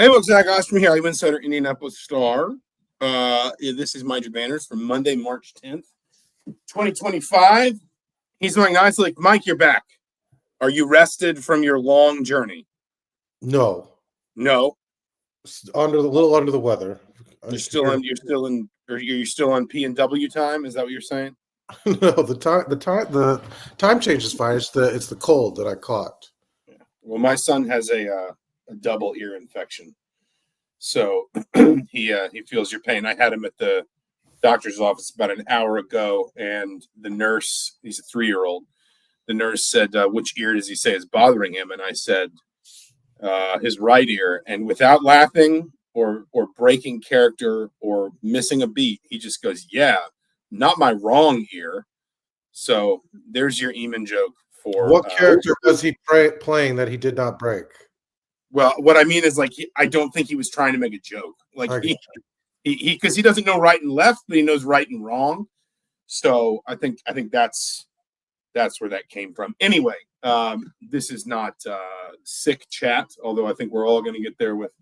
Hey, folks, Zach Osterman here. I'm insider Indianapolis Star. This is Mind Your Banners for Monday, March 10th, 2025. He's doing nice. Like, Mike, you're back. Are you rested from your long journey? No. No. Little under the weather. You're still on P and W time. Is that what you're saying? No, the time change is fine. It's the cold that I caught. Yeah. Well, my son has a double ear infection, so he feels your pain. I had him at the doctor's office about an hour ago, and the nurse, he's a 3-year-old, the nurse said, which ear does he say is bothering him? And I said, his right ear. And without laughing or breaking character or missing a beat, he just goes, yeah, not my wrong ear. So there's your Eamon joke for what character was he playing that he did not break? Well, what I mean is, like, I don't think he was trying to make a joke. Like, he because he doesn't know right and left, but he knows right and wrong. So I think that's where that came from. Anyway, this is not sick chat, although I think we're all going to get there with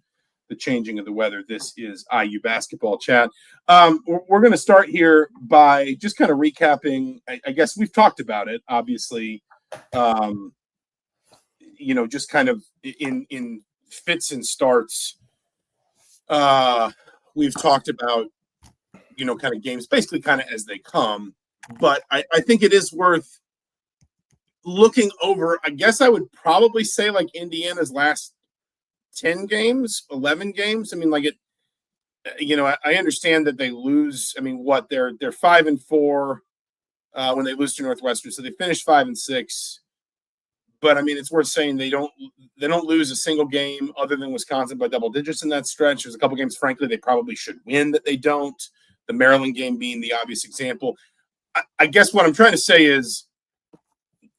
the changing of the weather. This is IU basketball chat. We're going to start here by just kind of recapping. I guess we've talked about it, obviously. Just kind of in fits and starts. We've talked about, kind of games basically kind of as they come. But I think it is worth looking over. I guess I would probably say like Indiana's last 10 games, 11 games. I mean, like I understand that they lose. I mean, they're 5-4 when they lose to Northwestern. So they finished 5-6. But I mean, it's worth saying they don't lose a single game other than Wisconsin by double digits in that stretch. There's a couple games, frankly, they probably should win that they don't. The Maryland game being the obvious example. I guess what I'm trying to say is,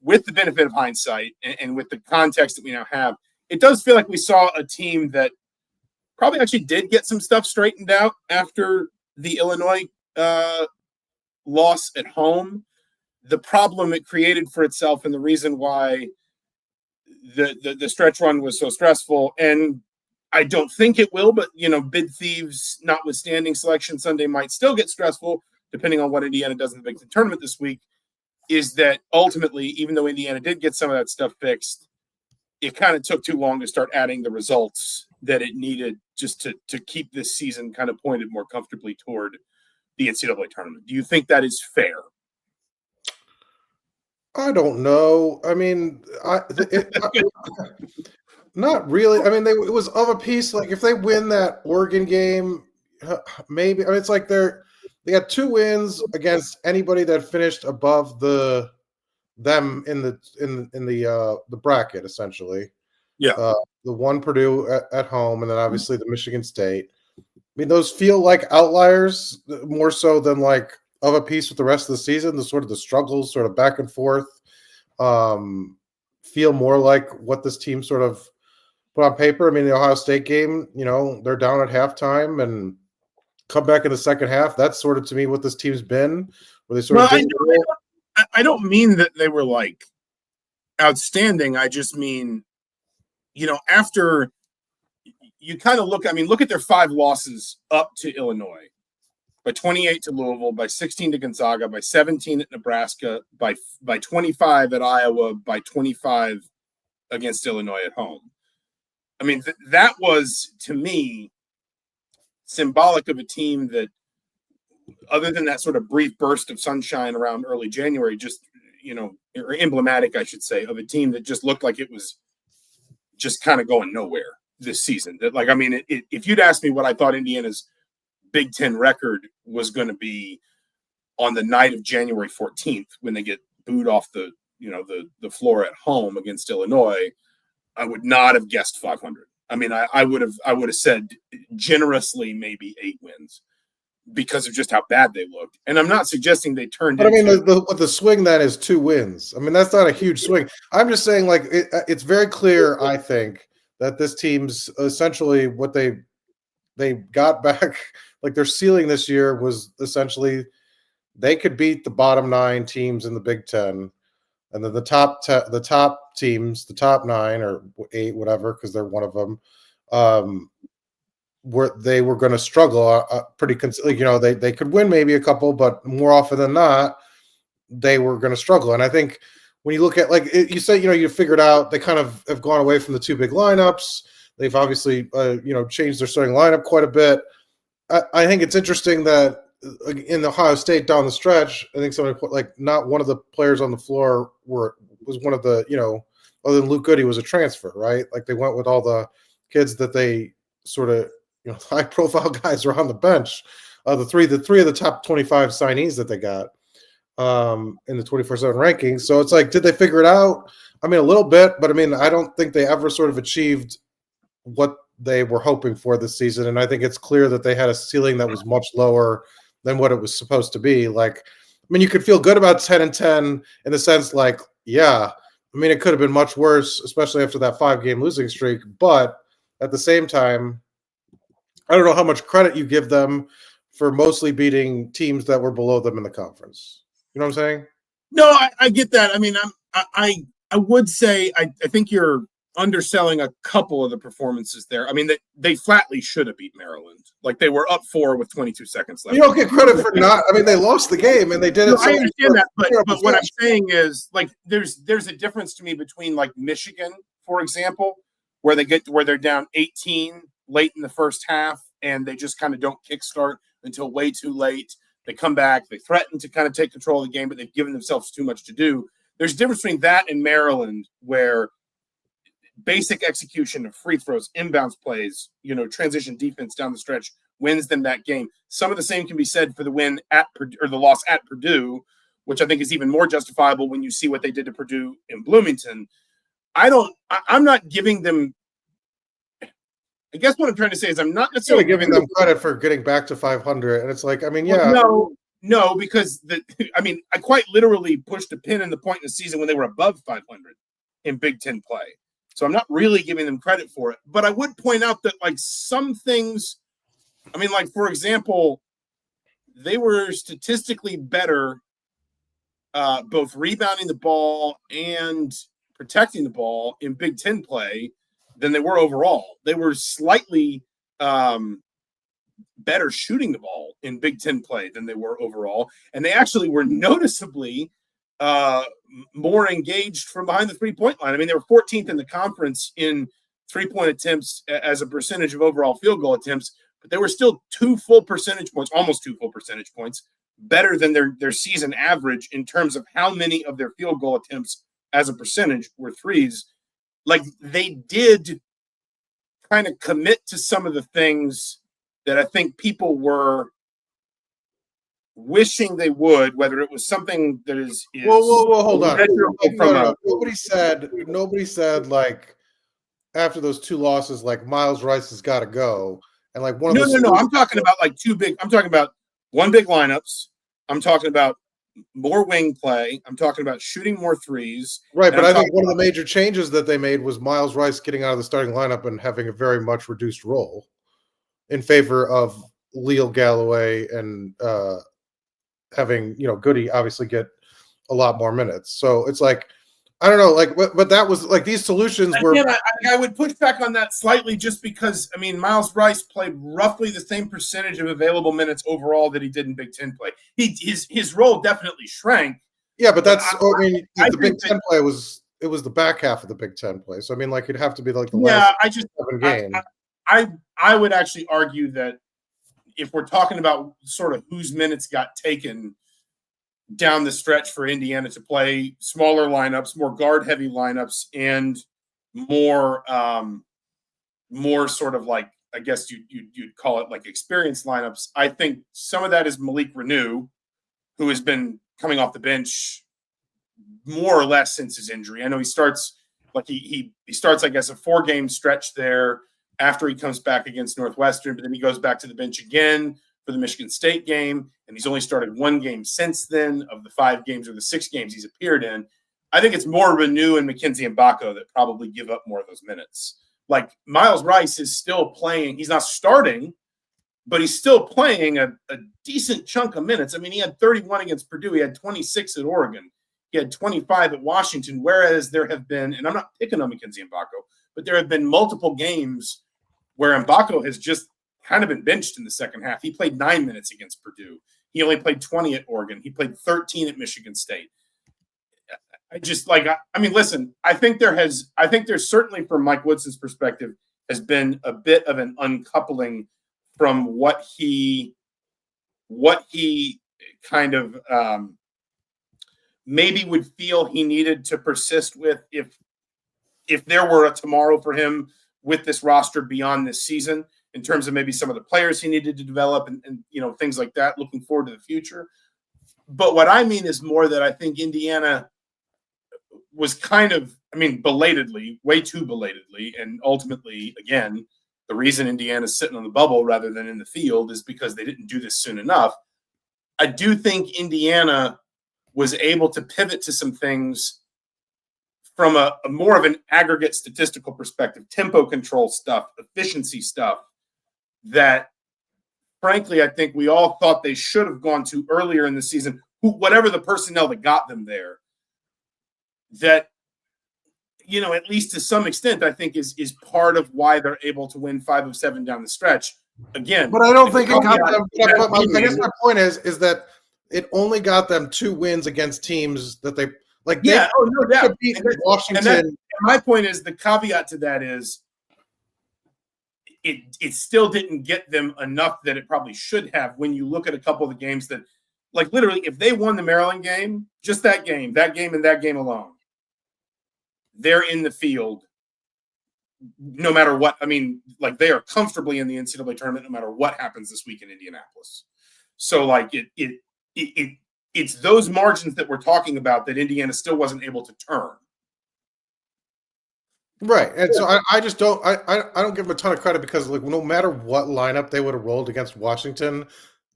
with the benefit of hindsight and with the context that we now have, it does feel like we saw a team that probably actually did get some stuff straightened out after the Illinois loss at home. The problem it created for itself and the reason why the stretch run was so stressful, and I don't think it will, but bid thieves notwithstanding, Selection Sunday might still get stressful depending on what Indiana does in the Big Ten tournament this week, is that ultimately, even though Indiana did get some of that stuff fixed, it kind of took too long to start adding the results that it needed just to keep this season kind of pointed more comfortably toward the NCAA tournament. Do you think that is fair? I don't know. I mean, not really. I mean, it was of a piece. Like, if they win that Oregon game, maybe. I mean, it's like they got 2 wins against anybody that finished above them in the bracket, essentially. Yeah. The one Purdue at home, and then obviously the Michigan State. I mean, those feel like outliers more so than like of a piece with the rest of the season. The sort of the struggles, sort of back and forth, feel more like what this team sort of put on paper. I mean, the Ohio State game, they're down at halftime and come back in the second half. That's sort of, to me, what this team's been. Where they sort of I don't mean that they were like outstanding. I just mean, after you kind of look at their 5 losses up to Illinois, by 28 to Louisville, by 16 to Gonzaga, by 17 at Nebraska, by 25 at Iowa, by 25 against Illinois at home. I mean, that was, to me, symbolic of a team that, other than that sort of brief burst of sunshine around early January, just, or emblematic, I should say, of a team that just looked like it was just kind of going nowhere this season. That, like, I mean, if you'd asked me what I thought Indiana's Big Ten record was going to be on the night of January 14th when they get booed off the floor at home against Illinois, I would not have guessed 500. I mean, I would have said generously maybe 8 wins because of just how bad they looked. And I'm not suggesting they turned. But I mean, the swing then is 2 wins. I mean, that's not a huge swing. I'm just saying, like, it's very clear, I think, that this team's essentially what they got back. Like, their ceiling this year was essentially they could beat the bottom 9 teams in the Big Ten, and then the top teams, the top 9 or 8, whatever, because they're one of them, they were going to struggle pretty consistently. They could win maybe a couple, but more often than not, they were going to struggle. And I think when you look at you said, you figured out they kind of have gone away from the two big lineups. They've obviously changed their starting lineup quite a bit. I think it's interesting that in Ohio State down the stretch, I think somebody put not one of the players on the floor was one of the other than Luke Goody was a transfer, right? Like they went with all the kids that they sort of high profile guys are on the bench. The three of the top 25 signees that they got in the 24/7 rankings. So it's did they figure it out? I mean, a little bit, but I mean, I don't think they ever sort of achieved what they were hoping for this season. And I think it's clear that they had a ceiling that was much lower than what it was supposed to be. You could feel good about 10-10 in the sense it could have been much worse, especially after that 5-game losing streak. But at the same time, I don't know how much credit you give them for mostly beating teams that were below them in the conference. You know what I'm saying? No, I get that. I mean, I would say I think you're underselling a couple of the performances there. I mean, they flatly should have beat Maryland. They were up 4 with 22 seconds left. You don't get credit for not. I mean, they lost the game and they did it. I understand that, but what I'm saying is there's a difference to me between Michigan, for example, where they're down 18 late in the first half and they just kind of don't kickstart until way too late. They come back, they threaten to kind of take control of the game, but they've given themselves too much to do. There's a difference between that and Maryland, where basic execution of free throws, inbounds plays, transition defense down the stretch wins them that game. Some of the same can be said for the win at Purdue, or the loss at Purdue, which I think is even more justifiable when you see what they did to Purdue in Bloomington. I'm not giving them. I guess what I'm trying to say is I'm not necessarily giving them credit for getting back to 500, and it's no, because I quite literally pushed a pin in the point in the season when they were above 500 in Big Ten play. So I'm not really giving them credit for it. But I would point out that some things, for example, they were statistically better both rebounding the ball and protecting the ball in Big Ten play than they were overall. They were slightly better shooting the ball in Big Ten play than they were overall. And they actually were noticeably more engaged from behind the three-point line. I mean, they were 14th in the conference in three-point attempts as a percentage of overall field goal attempts, but they were still almost 2 full percentage points, better than their season average in terms of how many of their field goal attempts as a percentage were threes. They did kind of commit to some of the things that I think people were wishing they would, whether it was something that is whoa, hold on. Nobody said after those 2 losses, Miles Rice has got to go. And No. I'm talking about I'm talking about one big lineups. I'm talking about more wing play. I'm talking about shooting more threes. Right, but I think one of the major changes that they made was Miles Rice getting out of the starting lineup and having a very much reduced role in favor of Leo Galloway and having Goody obviously get a lot more minutes. So it's I don't know, but that was these solutions were. Again, I would push back on that slightly, just because Miles Rice played roughly the same percentage of available minutes overall that he did in Big Ten play. His role definitely shrank. Yeah, but that's the Big Ten play was the back half of the Big Ten play. So it'd have to be the last 7 games. I would actually argue that if we're talking about sort of whose minutes got taken down the stretch for Indiana to play smaller lineups, more guard-heavy lineups, and more sort of I guess you'd call it experienced lineups. I think some of that is Malik Renew, who has been coming off the bench more or less since his injury. I know he starts he starts, I guess, a 4-game stretch there after he comes back against Northwestern, but then he goes back to the bench again for the Michigan State game, and he's only started 1 game since then of the 5 games or the 6 games he's appeared in. I think it's more Renew and Mackenzie Mbako that probably give up more of those minutes. Miles Rice is still playing. He's not starting, but he's still playing a decent chunk of minutes. He had 31 against Purdue. He had 26 at Oregon. He had 25 at Washington, whereas there have been, and I'm not picking on Mackenzie Mbako, but there have been multiple games where Mbako has just kind of been benched in the second half. He played 9 minutes against Purdue. He only played 20 at Oregon. He played 13 at Michigan State. Listen, I think there's certainly from Mike Woodson's perspective has been a bit of an uncoupling from what he kind of maybe would feel he needed to persist with if there were a tomorrow for him with this roster beyond this season, in terms of maybe some of the players he needed to develop and things like that, looking forward to the future. But what I mean is more that I think Indiana was kind of, belatedly, way too belatedly, and ultimately, again, the reason Indiana's sitting on the bubble rather than in the field is because they didn't do this soon enough. I do think Indiana was able to pivot to some things from a more of an aggregate statistical perspective, tempo control stuff, efficiency stuff, that frankly, I think we all thought they should have gone to earlier in the season, whatever the personnel that got them there, that, at least to some extent, I think is part of why they're able to win 5 of 7 down the stretch. Again, but I don't think it got them. I guess my point is that it only got them 2 wins against teams that they like. Yeah, no doubt. Beat Washington. And my point is, the caveat to that is it still didn't get them enough that it probably should have. When you look at a couple of the games that, like, literally, if they won the Maryland game, just that game, and that game alone, they're in the field no matter what. They are comfortably in the NCAA tournament no matter what happens this week in Indianapolis. So, like, it's those margins that we're talking about that Indiana still wasn't able to turn. Right. And so I just don't give them a ton of credit, because, like, no matter what lineup they would have rolled against Washington,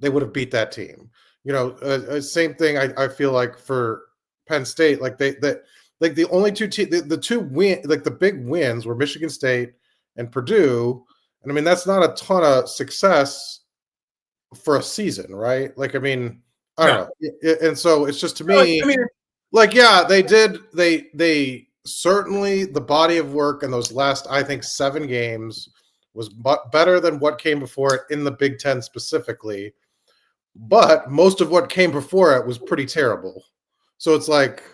they would have beat that team. Same thing I feel like for Penn State. Like, the only two the two win, like, the big wins were Michigan State and Purdue. And that's not a ton of success for a season, right? Like, I don't know. And so it's just, to me, they certainly, the body of work in those last, I think, 7 games was better than what came before it in the Big Ten specifically. But most of what came before it was pretty terrible. So it's like,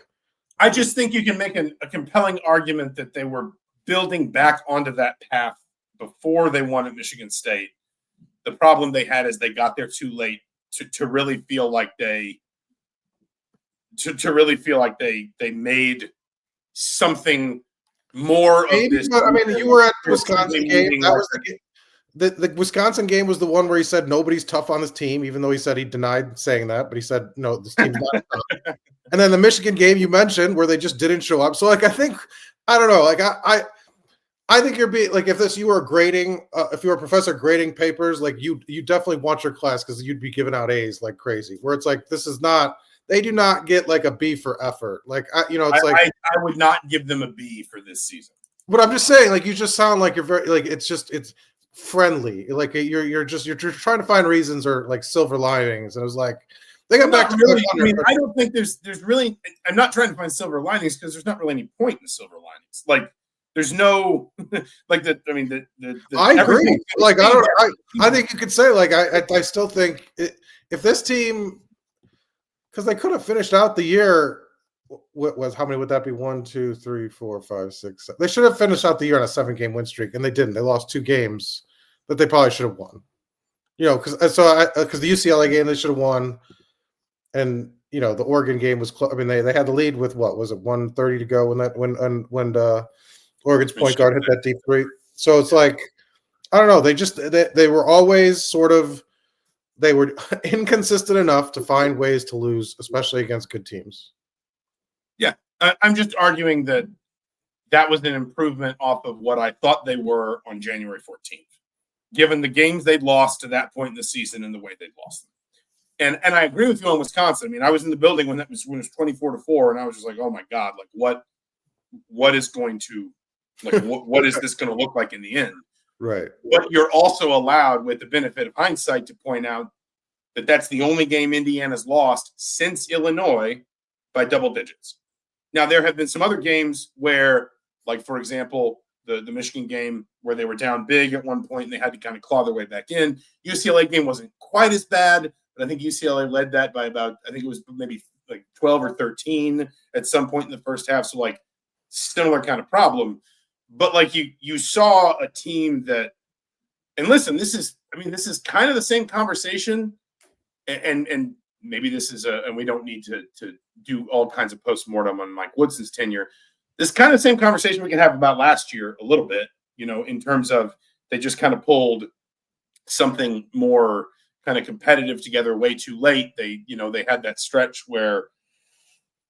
I just think you can make a compelling argument that they were building back onto that path before they won at Michigan State. The problem they had is they got there too late to really feel like they made something more of this. But, you were at the Wisconsin game. That was the game. The Wisconsin game was the one where he said nobody's tough on this team, even though he said he denied saying that, but he said, no, this team's not tough. And then the Michigan game you mentioned, where they just didn't show up. So, like, I think, I don't know, like, I think you're being, like, if you were grading, if you were a professor grading papers, like, you definitely want your class, because you'd be giving out A's like crazy. Where it's like, this is not, they do not get like a B for effort. Like, I would not give them a B for this season. But I'm just saying, like, you just sound like you're very, like, it's friendly. Like, you're trying to find reasons or, like, silver linings. And it was like, they got back to really. I don't think there's really. I'm not trying to find silver linings, because there's not really any point in the silver linings. Like, there's no like the. I agree. Like, I think you could say, like, I still think if this team, because they could have finished out the year. What was, how many would that be? 1, 2, 3, 4, 5, 6, 7. They should have finished out the year on a 7-game win streak, and they didn't. They lost 2 games that they probably should have won. Because the UCLA game they should have won, and the Oregon game was close. They had the lead with, what was it, 1:30 to go when Oregon's point guard hit that deep 3. So it's like, I don't know. They were always sort of, they were inconsistent enough to find ways to lose, especially against good teams. Yeah, I'm just arguing that was an improvement off of what I thought they were on January 14th, given the games they'd lost to that point in the season and the way they'd lost them. And I agree with you on Wisconsin. I was in the building when it was 24-4, and I was just like, oh my God, like, what is going to, like, what is this going to look like in the end? Right. But you're also allowed, with the benefit of hindsight, to point out that that's the only game Indiana's lost since Illinois by double digits. Now, there have been some other games where, like, for example, the Michigan game where they were down big at one point and they had to kind of claw their way back in. UCLA game wasn't quite as bad, but I think UCLA led that by about, I think it was maybe like 12 or 13 at some point in the first half. So like similar kind of problem. But like you saw a team that, and listen, this is kind of the same conversation, and maybe this is and we don't need to do all kinds of postmortem on Mike Woodson's tenure. This is kind of the same conversation we can have about last year a little bit, in terms of they just kind of pulled something more kind of competitive together way too late. They had that stretch where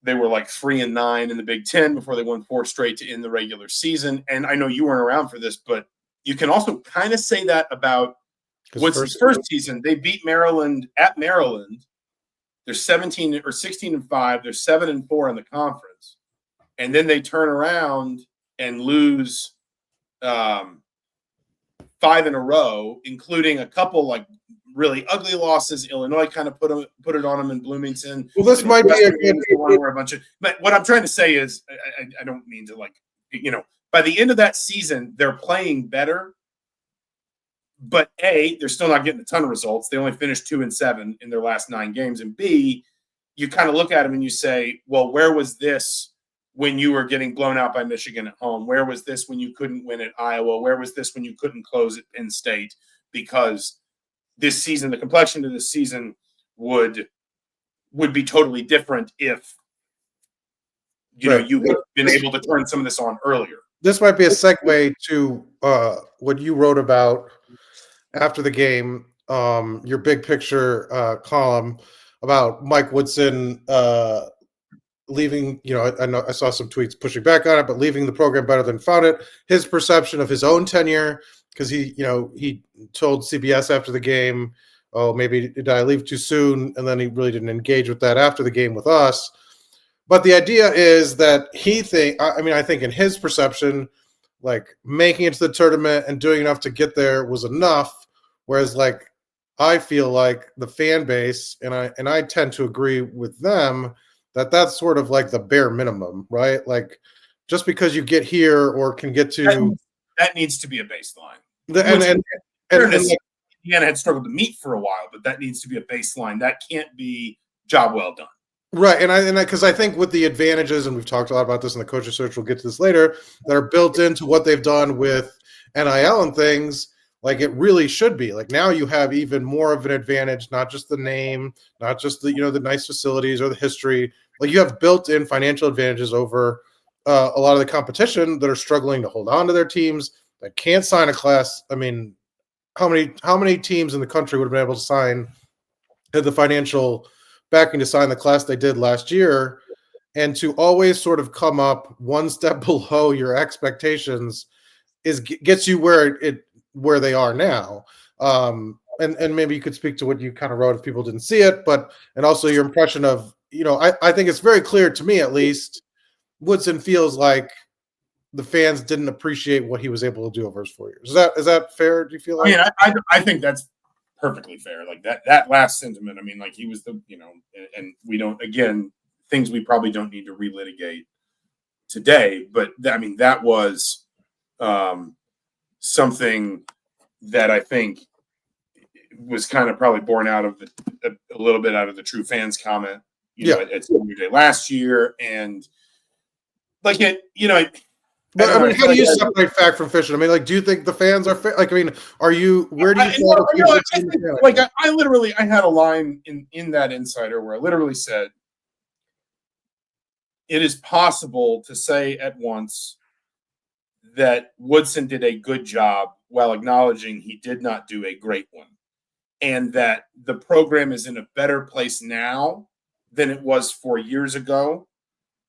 they were like 3-9 in the Big Ten before they won 4 straight to end the regular season. And I know you weren't around for this, but you can also kind of say that about Woodson's first season. They beat Maryland at Maryland. They're 17 or 16-5. They're 7-4 in the conference. And then they turn around and lose 5 in a row, including a couple like really ugly losses. Illinois kind of put it on them in Bloomington. Well, this might be a good one where a bunch of. But what I'm trying to say is, I don't mean to like, by the end of that season, they're playing better. But A, they're still not getting a ton of results. They only finished 2-7 in their last 9 games. And B, you kind of look at them and you say, well, where was this when you were getting blown out by Michigan at home? Where was this when you couldn't win at Iowa? Where was this when you couldn't close at Penn State? Because this season, the complexion of this season would be totally different if you had been able to turn some of this on earlier. This might be a segue to what you wrote about after the game, your big picture column about Mike Woodson leaving. I know I saw some tweets pushing back on it, but leaving the program better than found it. His perception of his own tenure, because he told CBS after the game, "Oh, maybe did I leave too soon?" And then he really didn't engage with that after the game with us. But the idea is that I think in his perception, like making it to the tournament and doing enough to get there was enough. Whereas like I feel like the fan base, and I tend to agree with them, that's sort of like the bare minimum, right? Like just because you get here or can get to that needs to be a baseline. And Indiana had struggled to meet for a while, but that needs to be a baseline. That can't be job well done. Right, and because I think with the advantages, and we've talked a lot about this in the coaching search, we'll get to this later, that are built into what they've done with NIL and things, like it really should be. Like now you have even more of an advantage, not just the name, not just the the nice facilities or the history. Like you have built-in financial advantages over a lot of the competition that are struggling to hold on to their teams, that can't sign a class. I mean, how many teams in the country would have been able to had the financial backing to sign the class they did last year, and to always sort of come up one step below your expectations gets you where they are now. And maybe you could speak to what you kind of wrote if people didn't see it, and also your impression of, I think it's very clear to me, at least, Woodson feels like the fans didn't appreciate what he was able to do over his 4 years. Is that fair? Do you feel like? I mean, I think that's perfectly fair. Like that last sentiment. I mean, like he was and we don't, again, things we probably don't need to relitigate today, but I mean, that was something that I think was kind of probably born out of a little bit out of the true fans comment, at Senior Day last year. And like but I mean, how do you separate fact from fiction? I mean, like, do you think the fans are like? I mean, where do you fall? I literally had a line in that Insider where I literally said, "It is possible to say at once that Woodson did a good job while acknowledging he did not do a great one, and that the program is in a better place now than it was 4 years ago."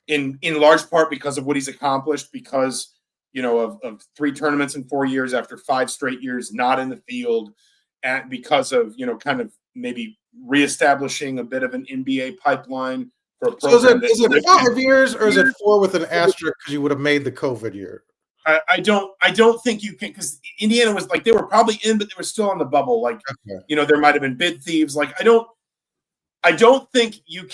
In large part because of what he's accomplished, because, of 3 tournaments in 4 years after 5 straight years not in the field, and because of, kind of maybe reestablishing a bit of an NBA pipeline for a program. So is it 5 years or is it 4 with an asterisk because you would have made the COVID year? I don't think you can, because Indiana was like, they were probably in, but they were still on the bubble. Like, there might have been bid thieves. Like, I don't think you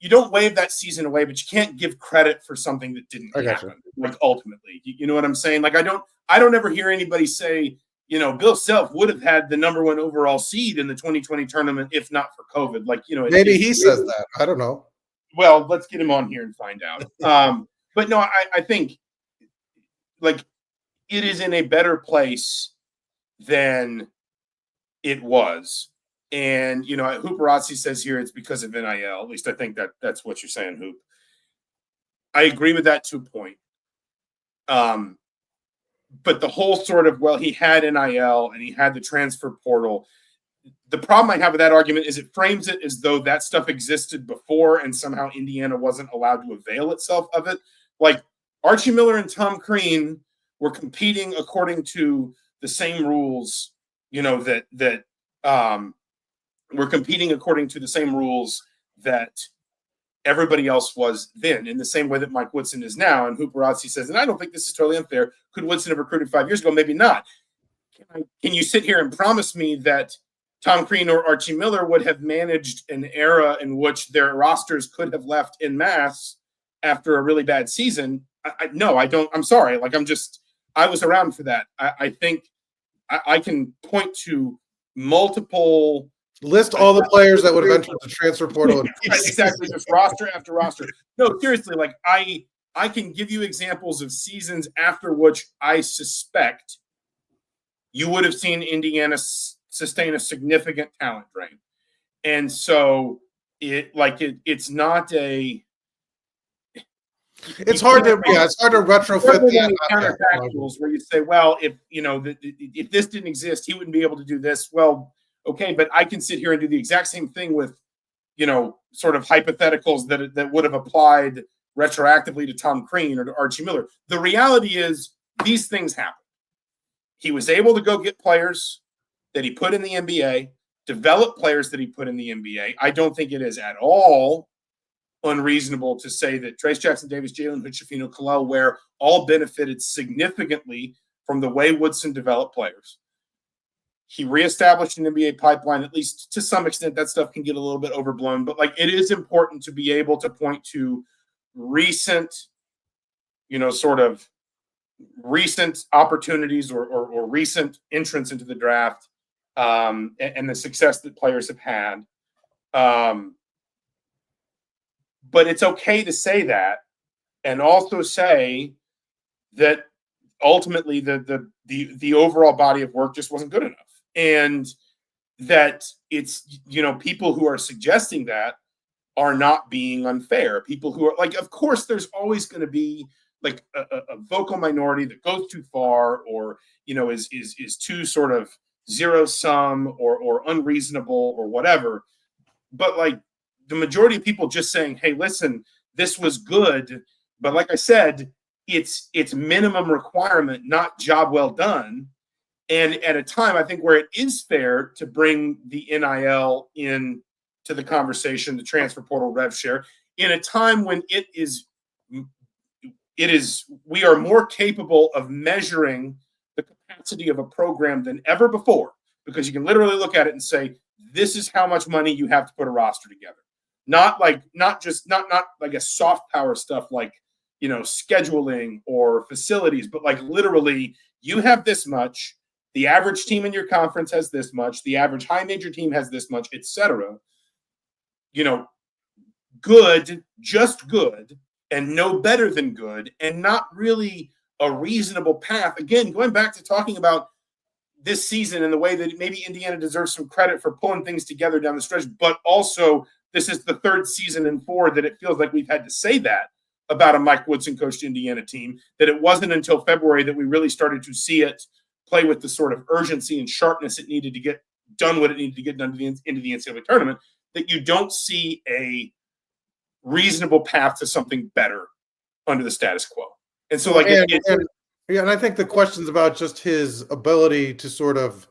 don't wave that season away, but you can't give credit for something that didn't happen. Like ultimately, you know what I'm saying? Like I don't ever hear anybody say, Bill Self would have had the number 1 overall seed in the 2020 tournament if not for COVID. Like, maybe he says that. I don't know. Well, let's get him on here and find out. But no, I think like it is in a better place than it was. And, Hooperazzi says here it's because of NIL. At least I think that's what you're saying, Hoop. I agree with that to a point. But the whole sort of, well, he had NIL and he had the transfer portal. The problem I have with that argument is it frames it as though that stuff existed before and somehow Indiana wasn't allowed to avail itself of it. Like Archie Miller and Tom Crean were competing according to the same rules, that we're competing according to the same rules that everybody else was then, in the same way that Mike Woodson is now. And Hooperazzi says, and I don't think this is totally unfair. Could Woodson have recruited 5 years ago? Maybe not. Can you sit here and promise me that Tom Crean or Archie Miller would have managed an era in which their rosters could have left en masse after a really bad season? No, I don't. I'm sorry. Like, I was around for that. I think I can point to multiple. List all the players that would have entered the transfer portal. Exactly, just roster after roster. No, seriously, like I can give you examples of seasons after which I suspect you would have seen Indiana sustain a significant talent drain. And so it's not a. It's hard to retrofit that counterfactuals where you say, well, if this didn't exist, he wouldn't be able to do this. Well, okay, but I can sit here and do the exact same thing with, sort of hypotheticals that would have applied retroactively to Tom Crean or to Archie Miller. The reality is these things happen. He was able to go get players that he put in the NBA, develop players that he put in the NBA. I don't think it is at all unreasonable to say that Trace Jackson Davis, Jalen Hood, Shafino Kalel Ware all benefited significantly from the way Woodson developed players. He reestablished an NBA pipeline, at least to some extent. That stuff can get a little bit overblown, but like it is important to be able to point to recent, sort of recent opportunities or recent entrance into the draft and the success that players have had. But it's okay to say that and also say that ultimately the overall body of work just wasn't good enough. And that it's, people who are suggesting that are not being unfair. People who are like, of course, there's always going to be like a vocal minority that goes too far or, is too sort of zero sum or unreasonable or whatever. But like the majority of people just saying, hey, listen, this was good. But like I said, it's minimum requirement, not job well done. And at a time, I think, where it is fair to bring the NIL in to the conversation, the transfer portal rev share, in a time when we are more capable of measuring the capacity of a program than ever before, because you can literally look at it and say, this is how much money you have to put a roster together. Not like a soft power stuff like, scheduling or facilities, but like literally you have this much. The average team in your conference has this much. The average high major team has this much, etc. Good, just good, and no better than good, and not really a reasonable path. Again, going back to talking about this season and the way that maybe Indiana deserves some credit for pulling things together down the stretch, but also this is the third season in 4 that it feels like we've had to say that about a Mike Woodson coached Indiana team, that it wasn't until February that we really started to see it play with the sort of urgency and sharpness it needed to get done what it needed to get done into the NCAA tournament, that you don't see a reasonable path to something better under the status quo. And so and I think the question's about just his ability to sort of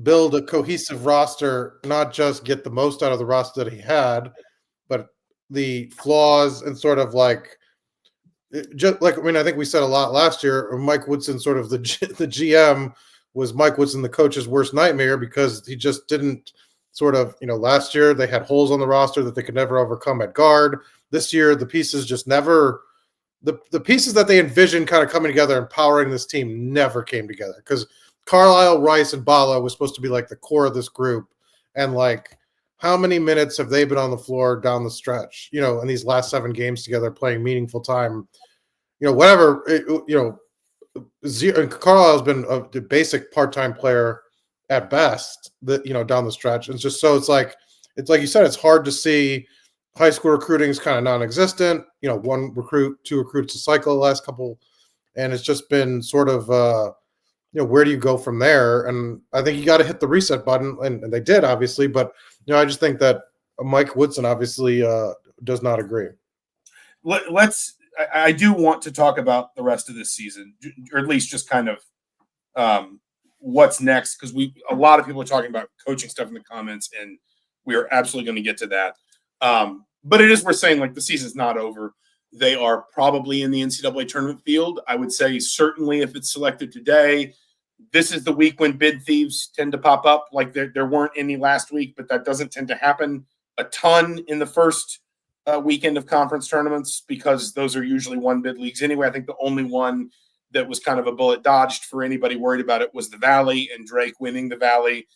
build a cohesive roster, not just get the most out of the roster that he had, but the flaws and sort of like, just like, I think we said a lot last year, Mike Woodson, sort of the GM was Mike Woodson, the coach's worst nightmare, because he just didn't sort of, last year they had holes on the roster that they could never overcome at guard. This year, the pieces just never the pieces that they envisioned kind of coming together and powering this team never came together, because Carlisle, Rice, and Bala was supposed to be like the core of this group. And like, how many minutes have they been on the floor down the stretch, in these last 7 games together playing meaningful time? Whatever, and Carlisle's been a basic part-time player at best, that down the stretch. It's just so it's like you said, it's hard to see. High school recruiting is kind of non-existent. 1 recruit, 2 recruits a cycle the last couple, and it's just been sort of where do you go from there? And I think you got to hit the reset button, and they did, obviously. But I just think that Mike Woodson obviously does not agree. I do want to talk about the rest of this season, or at least just kind of what's next, because a lot of people are talking about coaching stuff in the comments, and we are absolutely going to get to that. But it is worth saying, like, the season's not over. They are probably in the NCAA tournament field. I would say certainly if it's selected today, this is the week when bid thieves tend to pop up. Like, there weren't any last week, but that doesn't tend to happen a ton in the first weekend of conference tournaments, because those are usually 1 bid leagues anyway. I think the only one that was kind of a bullet dodged for anybody worried about it was the Valley, and Drake winning the Valley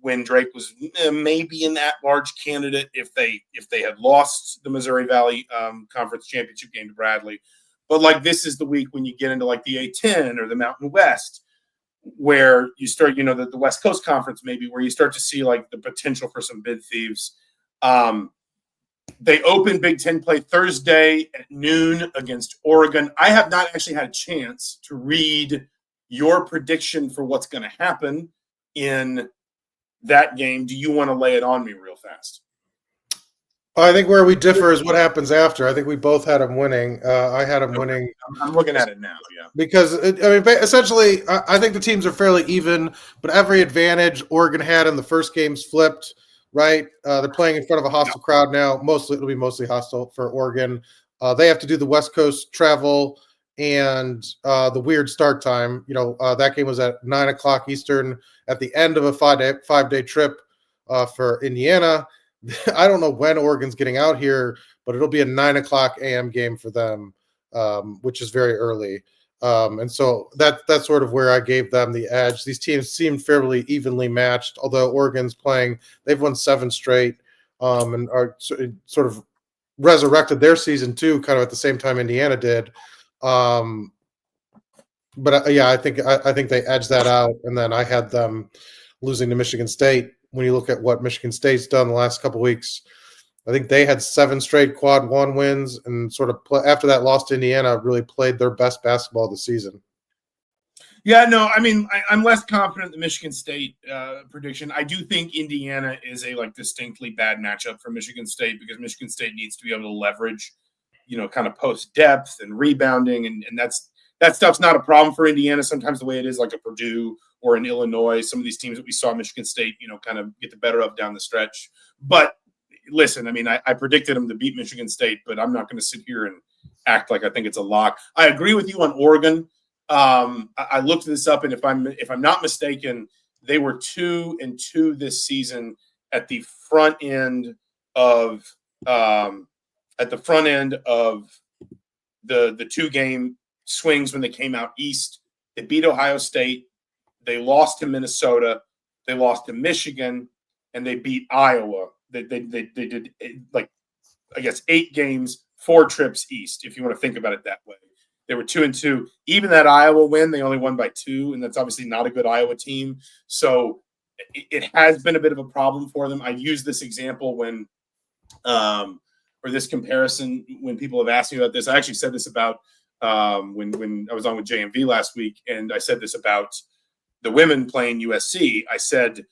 when Drake was maybe an at-large candidate if they had lost the Missouri Valley Conference Championship game to Bradley. But like, this is the week when you get into like the A10 or the Mountain West, where you start, the West Coast Conference maybe, where you start to see like the potential for some bid thieves. They open Big Ten play Thursday at noon against Oregon. I have not actually had a chance to read your prediction for what's going to happen in that game. Do you want to lay it on me real fast? I think where we differ is what happens after. I think we both had them winning. I had them winning. I'm looking at it now, yeah. Because, essentially, I think the teams are fairly even, but every advantage Oregon had in the first game's flipped, right? They're playing in front of a hostile crowd now. It'll be mostly hostile for Oregon. They have to do the West Coast travel and the weird start time. That game was at 9 o'clock Eastern at the end of a 5-day trip for Indiana. I don't know when Oregon's getting out here, but it'll be a 9 o'clock a.m. game for them, which is very early. And so that's sort of where I gave them the edge. These teams seem fairly evenly matched, although Oregon's they've won 7 straight and are sort of resurrected their season too, kind of at the same time Indiana did. But I think they edged that out, and then I had them losing to Michigan State. When you look at what Michigan State's done the last couple of weeks, I think they had 7 straight quad 1 wins, and sort of after that loss to Indiana, really played their best basketball of the season. Yeah, no, I mean, I'm less confident in the Michigan State prediction. I do think Indiana is a distinctly bad matchup for Michigan State, because Michigan State needs to be able to leverage, kind of post depth and rebounding, and that stuff's not a problem for Indiana sometimes, the way it is like a Purdue or in Illinois. Some of these teams that we saw Michigan State, kind of get the better of down the stretch. But listen, I mean, I predicted them to beat Michigan State, but I'm not going to sit here and act like I think it's a lock. I agree with you on Oregon. I looked this up, and if I'm not mistaken, they were 2-2 this season at the front end of the 2-game swings when they came out east. They beat Ohio State. They lost to Minnesota. They lost to Michigan, and they beat Iowa. They did, like, I guess 8 games, 4 trips east, if you want to think about it that way. They were 2-2. Even that Iowa win, they only won by 2, and that's obviously not a good Iowa team. So it has been a bit of a problem for them. I use this example when, or this comparison when people have asked me about this. I actually said this about when I was on with JMV last week, and I said this about the women playing USC. I said,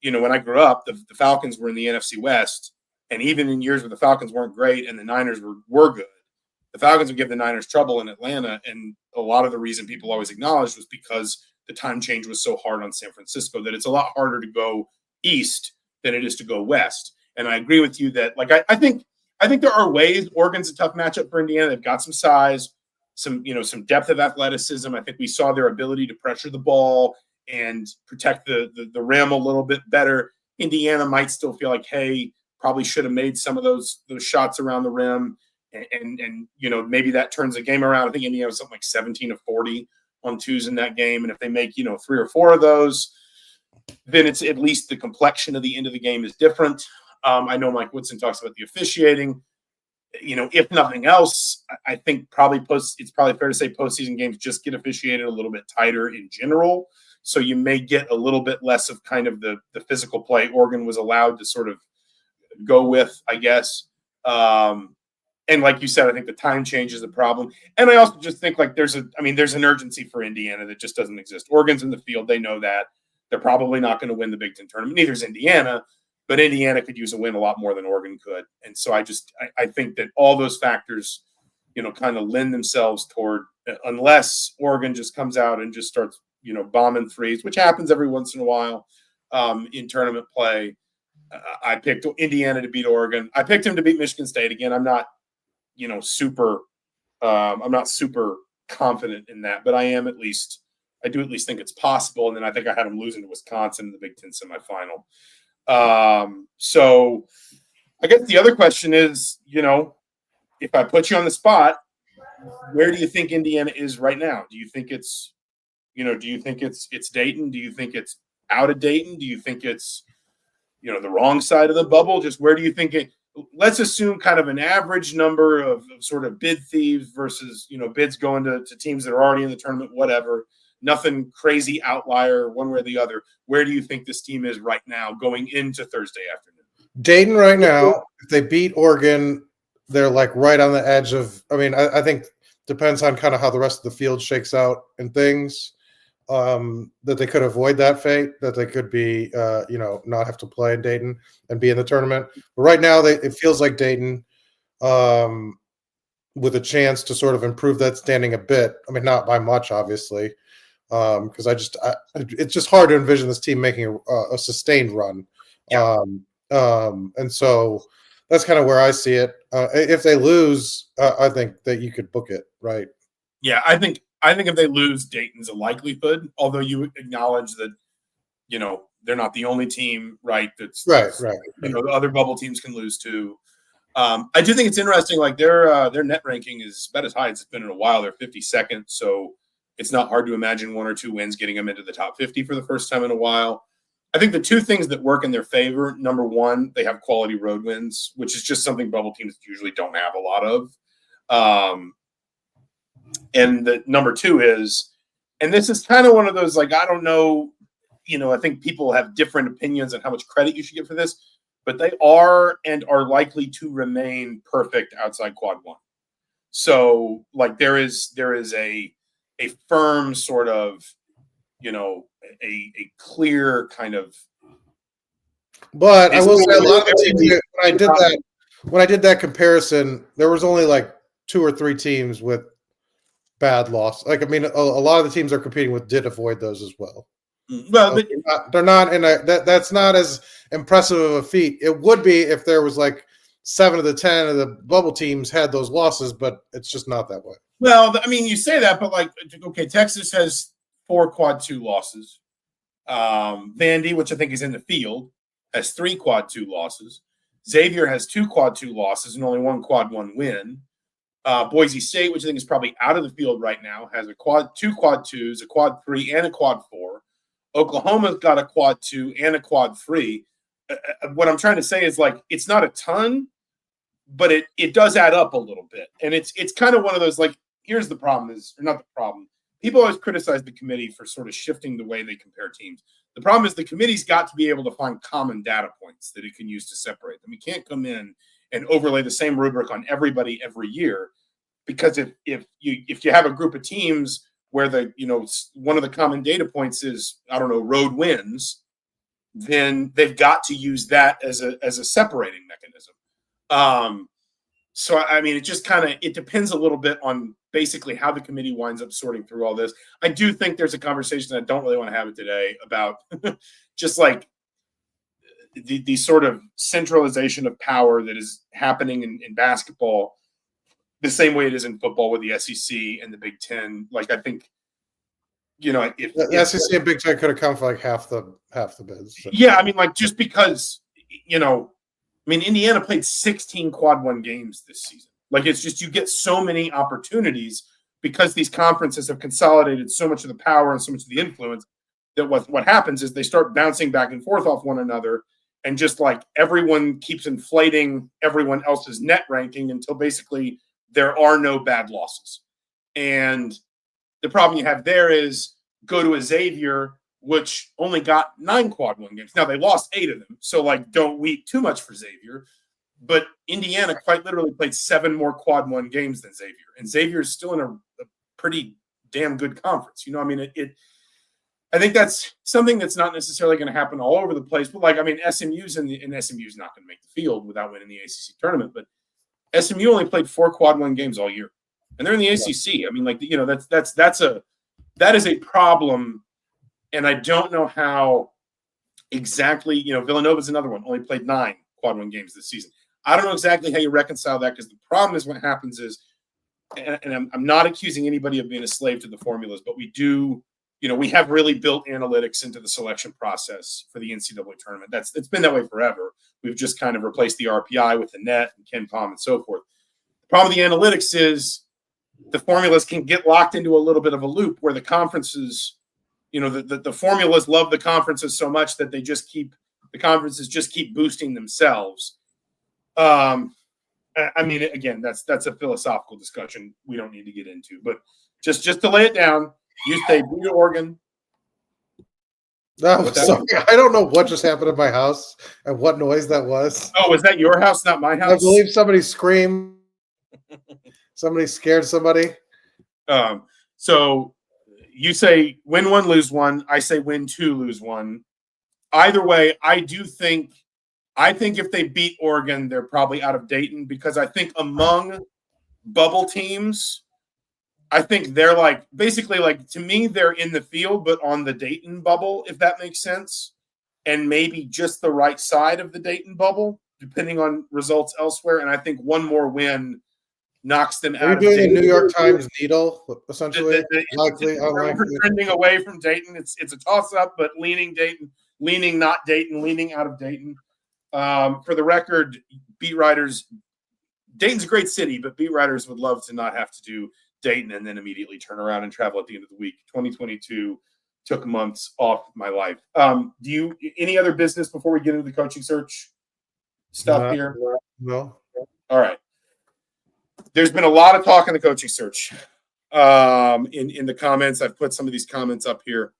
when I grew up, the Falcons were in the NFC West, and even in years where the Falcons weren't great and the Niners were good, the Falcons would give the Niners trouble in Atlanta, and a lot of the reason people always acknowledged was because the time change was so hard on San Francisco that it's a lot harder to go east than it is to go west. And I agree with you that, I think there are ways. Oregon's a tough matchup for Indiana. They've got some size, some depth of athleticism. I think we saw their ability to pressure the ball and protect the rim a little bit better Indiana might still feel like, hey, probably should have made some of those shots around the rim. And maybe that turns the game around. I think Indiana was something like 17 of 40 on twos in that game. And if they make, 3 or 4 of those, then it's at least the complexion of the end of the game is different. I know Mike Woodson talks about the officiating. If nothing else, I think it's probably fair to say postseason games just get officiated a little bit tighter in general. So you may get a little bit less of kind of the physical play Oregon was allowed to sort of go with, I guess. And like you said, I think the time change is a problem. And I also just think like there's an urgency for Indiana that just doesn't exist. Oregon's in the field. They know that. They're probably not going to win the Big Ten tournament. Neither is Indiana. But Indiana could use a win a lot more than Oregon could. And so I think that all those factors, kind of lend themselves toward, unless Oregon just comes out and just starts, bombing threes, which happens every once in a while in tournament play. I picked Indiana to beat Oregon. I picked him to beat Michigan State. Again, I'm not, super confident in that, but I do at least think it's possible. And then I think I had him losing to Wisconsin in the Big Ten semifinal. So I guess the other question is, if I put you on the spot, where do you think Indiana is right now? Do you think it's Dayton? Do you think it's out of Dayton? Do you think it's, the wrong side of the bubble? Just where do you think it, let's assume kind of an average number of sort of bid thieves versus, bids going to teams that are already in the tournament, whatever. Nothing crazy outlier one way or the other. Where do you think this team is right now going into Thursday afternoon? Dayton right now, if they beat Oregon, they're like right on the edge of – I think depends on kind of how the rest of the field shakes out and things, that they could avoid that fate, that they could be not have to play in Dayton and be in the tournament. But right now it feels like Dayton with a chance to sort of improve that standing a bit. Not by much, obviously. Because it's just hard to envision this team making a sustained run. Yeah. And so that's kind of where I see it. If they lose, I think that you could book it, right? Yeah, I think if they lose, Dayton's a likelihood, although you acknowledge that, they're not the only team, right? That's right. The other bubble teams can lose too. I do think it's interesting, like their net ranking is about as high as it's been in a while. They're 52nd, so it's not hard to imagine 1 or 2 wins getting them into the top 50 for the first time in a while. I think the two things that work in their favor, number one, they have quality road wins, which is just something bubble teams usually don't have a lot of. And the number two is, and this is kind of one of those, like, I don't know, I think people have different opinions on how much credit you should get for this, but they are and are likely to remain perfect outside quad one. So like there is a firm sort of, a clear kind of. But I will say a lot of the teams, when I did that comparison, there was only like 2 or 3 teams with bad loss. Like, a lot of the teams they're competing with did avoid those as well. Well, but they're not in that's not as impressive of a feat. It would be if there was like 7 of the 10 of the bubble teams had those losses, but it's just not that way. Well, you say that, but like, okay, Texas has 4 quad 2 losses. Vandy, which I think is in the field, has 3 quad 2 losses. Xavier has 2 quad 2 losses and only 1 quad 1 win. Boise State, which I think is probably out of the field right now, has 2 quad 2s, a quad 3, and a quad 4. Oklahoma's got a quad 2 and a quad 3. What I'm trying to say is, like, it's not a ton, but it does add up a little bit. And it's kind of one of those, like, here's the problem is, or not the problem. People always criticize the committee for sort of shifting the way they compare teams. The problem is the committee's got to be able to find common data points that it can use to separate them. You can't come in and overlay the same rubric on everybody every year, because if you have a group of teams where one of the common data points is, I don't know, road wins, then they've got to use that as a separating mechanism. So it just it depends a little bit on basically how the committee winds up sorting through all this. I do think there's a conversation, I don't really want to have it today, about just like the sort of centralization of power that is happening in basketball the same way it is in football with the SEC and the Big Ten. Like, I think if The SEC and Big Ten could have come for like half the bids. So. Yeah, I mean, like just because Indiana played 16 quad one games this season. Like it's just you get so many opportunities because these conferences have consolidated so much of the power and so much of the influence that what happens is they start bouncing back and forth off one another, and just like everyone keeps inflating everyone else's net ranking until basically there are no bad losses. And the problem you have there is go to a Xavier, which only got 9 quad one games. Now they lost 8 of them, so like don't weep too much for Xavier. But Indiana quite literally played 7 more quad one games than Xavier, and Xavier is still in a pretty damn good conference. I think that's something that's not necessarily going to happen all over the place. But SMU's SMU's not going to make the field without winning the ACC tournament. But SMU only played 4 quad one games all year, and they're in the ACC. I mean, that is a problem. And I don't know how exactly, Villanova's another one, only played 9 quad one games this season. I don't know exactly how you reconcile that, because the problem is what happens is, and I'm not accusing anybody of being a slave to the formulas, but we do, we have really built analytics into the selection process for the NCAA tournament. It's been that way forever. We've just kind of replaced the RPI with the net and Ken Pom and so forth. The problem with the analytics is the formulas can get locked into a little bit of a loop where the conferences, the formulas love the conferences so much that the conferences just keep boosting themselves. Again, that's a philosophical discussion we don't need to get into, but just to lay it down, you say beat Oregon. No, sorry, I don't know what just happened in my house and what noise that was. Oh, was that your house, not my house? I believe somebody screamed. Somebody scared somebody. So you say win 1, lose 1. I say win 2, lose 1. Either way, I think if they beat Oregon, they're probably out of Dayton, because I think among bubble teams, I think they're basically to me, they're in the field, but on the Dayton bubble, if that makes sense, and maybe just the right side of the Dayton bubble, depending on results elsewhere. And I think one more win knocks them out of Dayton. Are you doing the New York Times needle, essentially? Likely, unlikely. We're trending away from Dayton. It's a toss-up, but leaning Dayton, leaning not Dayton, leaning out of Dayton. For the record, beat writers, Dayton's a great city, but beat writers would love to not have to do Dayton and then immediately turn around and travel at the end of the week. 2022 took months off my life. Do you any other business before we get into the coaching search stuff here? No. All right. There's been a lot of talk in the coaching search. In the comments, I've put some of these comments up here.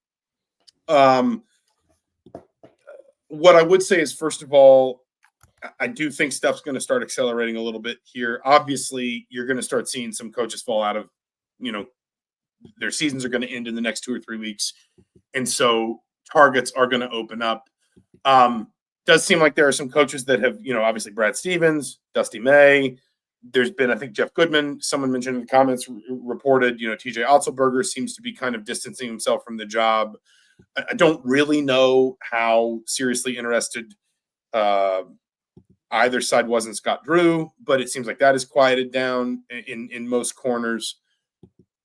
What I would say is, first of all, I do think stuff's going to start accelerating a little bit here. Obviously, you're going to start seeing some coaches fall out of, their seasons are going to end in the next 2 or 3 weeks. And so targets are going to open up. Does seem like there are some coaches that have, obviously Brad Stevens, Dusty May. There's been, I think, Jeff Goodman, someone mentioned in the comments, reported, TJ Otzelberger seems to be kind of distancing himself from the job. I don't really know how seriously interested either side was in Scott Drew, but it seems like that is quieted down in most corners.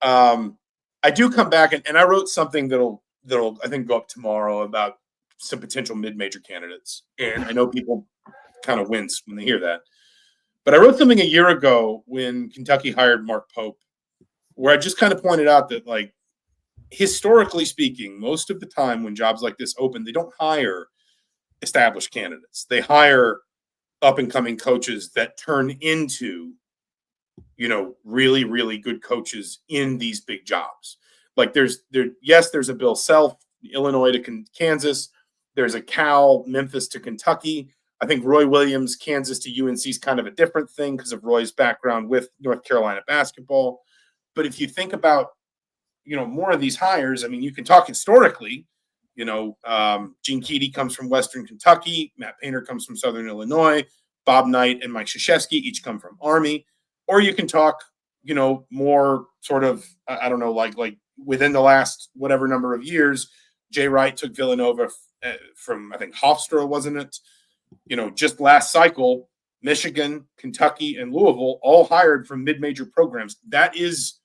I do come back and I wrote something that'll I think go up tomorrow about some potential mid-major candidates. And I know people kind of wince when they hear that. But I wrote something a year ago when Kentucky hired Mark Pope, where I just kind of pointed out that, historically speaking, most of the time when jobs like this open, they don't hire established candidates. They hire up-and-coming coaches that turn into, really, really good coaches in these big jobs. There's a Bill Self, Illinois to Kansas. There's a Cal, Memphis to Kentucky. I think Roy Williams, Kansas to UNC is kind of a different thing because of Roy's background with North Carolina basketball. But if you think about, more of these hires, you can talk historically. Gene Keady comes from Western Kentucky. Matt Painter comes from Southern Illinois. Bob Knight and Mike Krzyzewski each come from Army. Or you can talk, more sort of, I don't know, like within the last whatever number of years, Jay Wright took Villanova from, I think, Hofstra, wasn't it? Just last cycle, Michigan, Kentucky, and Louisville all hired from mid-major programs. That is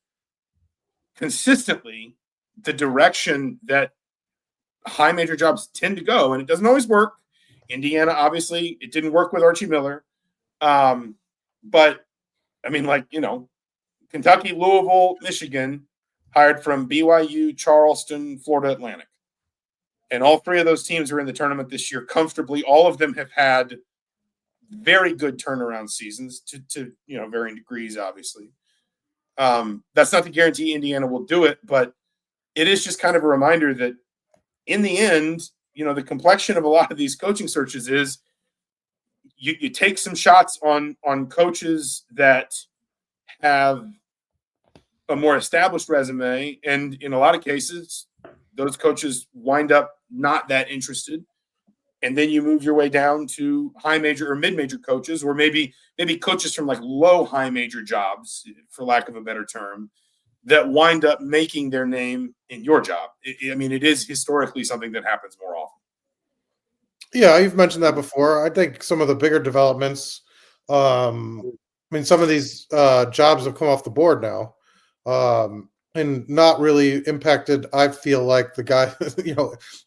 consistently the direction that high major jobs tend to go, and it doesn't always work. Indiana, obviously, it didn't work with Archie Miller. But I mean, like, Kentucky, Louisville, Michigan hired from BYU, Charleston, Florida Atlantic. And all three of those teams are in the tournament this year comfortably. All of them have had very good turnaround seasons to varying degrees, obviously. That's not to guarantee Indiana will do it, but it is just kind of a reminder that in the end, the complexion of a lot of these coaching searches is you take some shots on coaches that have a more established resume, and in a lot of cases, those coaches wind up not that interested. And then you move your way down to high major or mid-major coaches, or maybe coaches from like low high major jobs, for lack of a better term, that wind up making their name in your job. It is historically something that happens more often. Yeah, you've mentioned that before. I think some of the bigger developments, some of these jobs have come off the board now, and not really impacted, I feel like, the guy,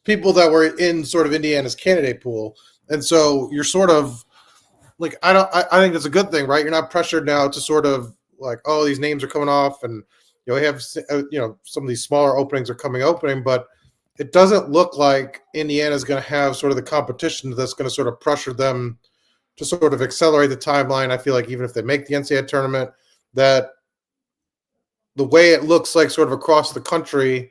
people that were in sort of Indiana's candidate pool. And so you're sort of like, I think that's a good thing, right? You're not pressured now to sort of like, oh, these names are coming off, and we have, some of these smaller openings are opening, but it doesn't look like Indiana's going to have sort of the competition that's going to sort of pressure them to sort of accelerate the timeline. I feel like even if they make the NCAA tournament, that the way it looks like sort of across the country,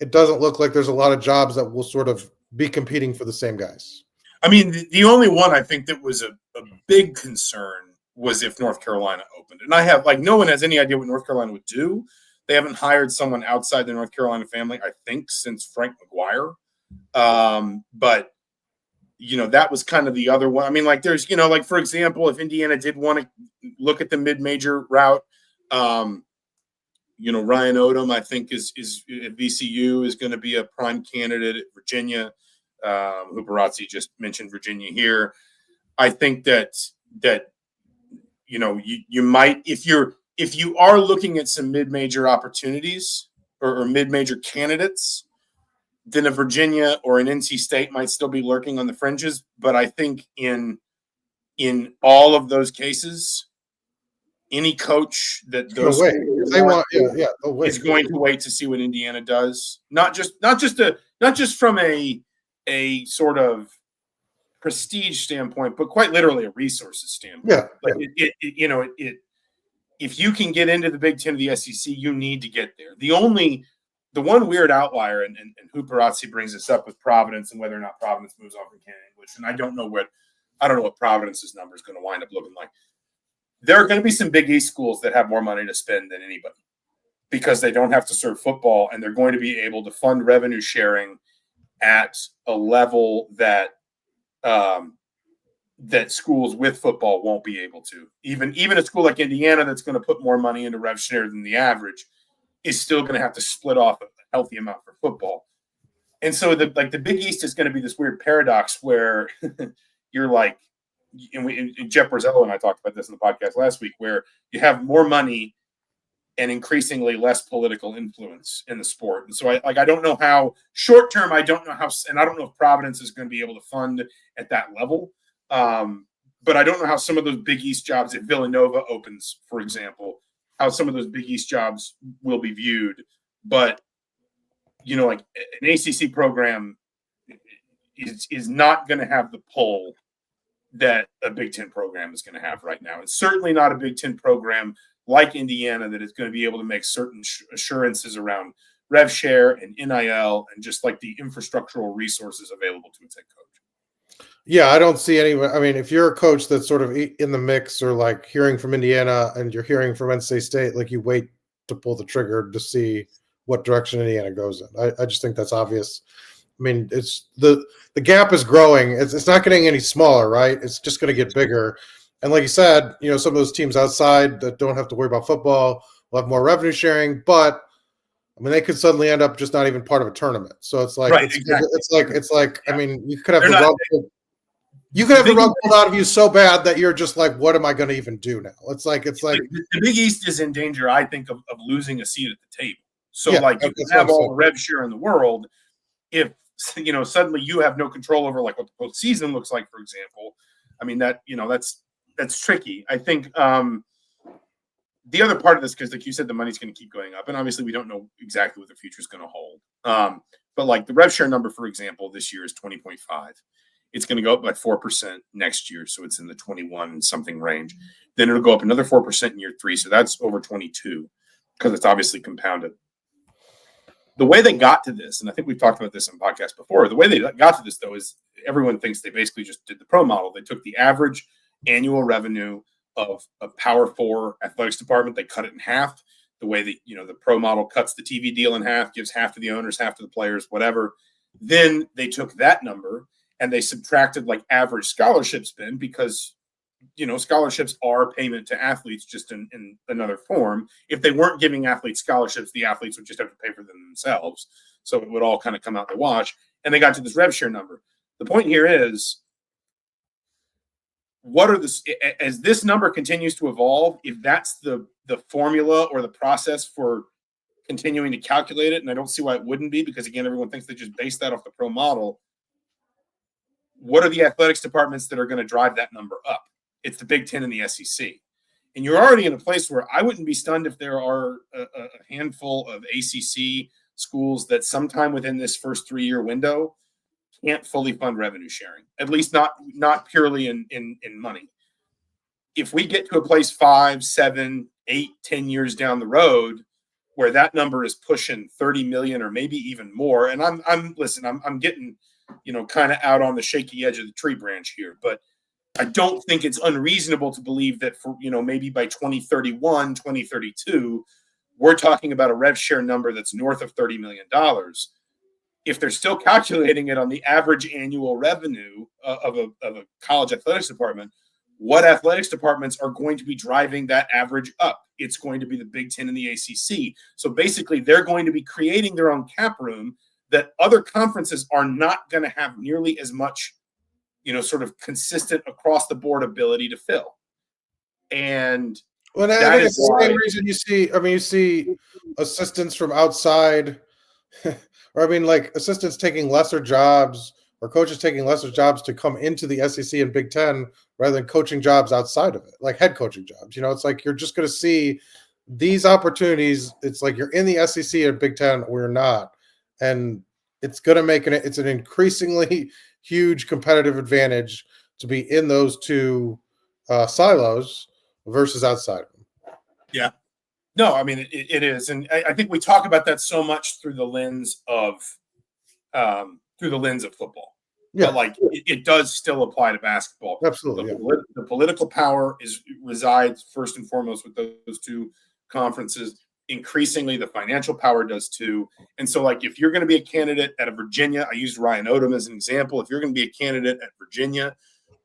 it doesn't look like there's a lot of jobs that will sort of be competing for the same guys. I mean, the only one I think that was a big concern was if North Carolina opened. And I have, no one has any idea what North Carolina would do. They haven't hired someone outside the North Carolina family, I think, since Frank McGuire. But, that was kind of the other one. I mean, there's, for example, if Indiana did want to look at the mid-major route, Ryan Odom, I think, is at VCU is going to be a prime candidate at Virginia. Huberazzi just mentioned Virginia here. I think that you might, if you are looking at some mid-major opportunities or mid-major candidates, then a Virginia or an NC State might still be lurking on the fringes. But I think in all of those cases, any coach that those is going to wait to see what Indiana does. Not just from a sort of prestige standpoint, but quite literally a resources standpoint. If you can get into the Big Ten of the SEC, you need to get there. The one weird outlier, and Huberazzi brings this up with Providence and whether or not Providence moves on from Canada English, and I don't know what Providence's number is going to wind up looking like. There are going to be some Big East schools that have more money to spend than anybody because they don't have to serve football, and they're going to be able to fund revenue sharing at a level that that schools with football won't be able to. Even a school like Indiana that's going to put more money into rev share than the average is still going to have to split off a healthy amount for football. And so the Big East is going to be this weird paradox where you're like, and Jeff Borzello and I talked about this in the podcast last week, where you have more money and increasingly less political influence in the sport. And so I don't know how short term, and I don't know if Providence is going to be able to fund at that level. But I don't know how some of those Big East jobs, if Villanova opens, for example, how some of those Big East jobs will be viewed. But, an ACC program is not going to have the pull that a Big Ten program is going to have right now. It's certainly not a Big Ten program like Indiana that is going to be able to make certain assurances around rev share and NIL and just like the infrastructural resources available to its head coach. Yeah, I don't see any. I mean, if you're a coach that's sort of in the mix or like hearing from Indiana and you're hearing from NC State, like you wait to pull the trigger to see what direction Indiana goes in. I just think that's obvious. I mean, it's the gap is growing. It's not getting any smaller, right? It's just going to get bigger. And like you said, some of those teams outside that don't have to worry about football will have more revenue sharing, but I mean, they could suddenly end up just not even part of a tournament. So it's like, right, it's like, I mean, you could have the rug pulled out of you so bad that you're just like, what am I going to even do now? It's like the Big East is in danger, I think, of losing a seat at the table. So Yeah, like you can that's what have I'm all saying. the rev share in the world. If suddenly you have no control over like what the postseason looks like, for example, I mean that's tricky. I think the other part of this, because like you said, the money's going to keep going up, and obviously we don't know exactly what the future is going to hold. But like the rev share number, for example, this year is 20.5. It's going to go up by 4% next year, so it's in the 21 something range. Then it'll go up another 4% in year 3, so that's over 22 because it's obviously compounded. The way they got to this, and I think we've talked about this in podcasts before, the way they got to this, though, is everyone thinks they basically just did the pro model. They took the average annual revenue of a Power 4 athletics department, they cut it in half. The way that, the pro model cuts the TV deal in half, gives half to the owners, half to the players, whatever. Then they took that number and they subtracted like average scholarship spend because scholarships are payment to athletes just in another form. If they weren't giving athletes scholarships, the athletes would just have to pay for them themselves. So it would all kind of come out in the wash. And they got to this rev share number. The point here is, as this number continues to evolve, if that's the formula or the process for continuing to calculate it, and I don't see why it wouldn't be, because again, everyone thinks they just base that off the pro model. What are the athletics departments that are going to drive that number up? It's the Big Ten and the SEC. And you're already in a place where I wouldn't be stunned if there are a handful of ACC schools that sometime within this first 3-year window can't fully fund revenue sharing, at least not purely in money. If we get to a place 5, 7, 8, 10 years down the road where that number is pushing 30 million or maybe even more, and I'm getting kind of out on the shaky edge of the tree branch here, but I don't think it's unreasonable to believe that for, maybe by 2031, 2032, we're talking about a rev share number that's north of $30 million. If they're still calculating it on the average annual revenue of a college athletics department, what athletics departments are going to be driving that average up? It's going to be the Big Ten and the ACC. So basically, they're going to be creating their own cap room that other conferences are not going to have nearly as much sort of consistent across the board ability to fill. And I think it's the same reason you see assistants from outside, or like assistants taking lesser jobs or coaches taking lesser jobs to come into the SEC and Big Ten rather than coaching jobs outside of it, like head coaching jobs. It's like you're just going to see these opportunities. It's like you're in the SEC or Big Ten or you're not. And it's going to make it's an increasingly huge competitive advantage to be in those two silos versus outside of them. Yeah. No, I mean, it is. And I think we talk about that so much through the lens of football. Yeah. But like it does still apply to basketball. Absolutely. The political power resides first and foremost with those two conferences. Increasingly, the financial power does too. And so, like, if you're going to be a candidate at a Virginia, I used Ryan Odom as an example. If you're going to be a candidate at Virginia,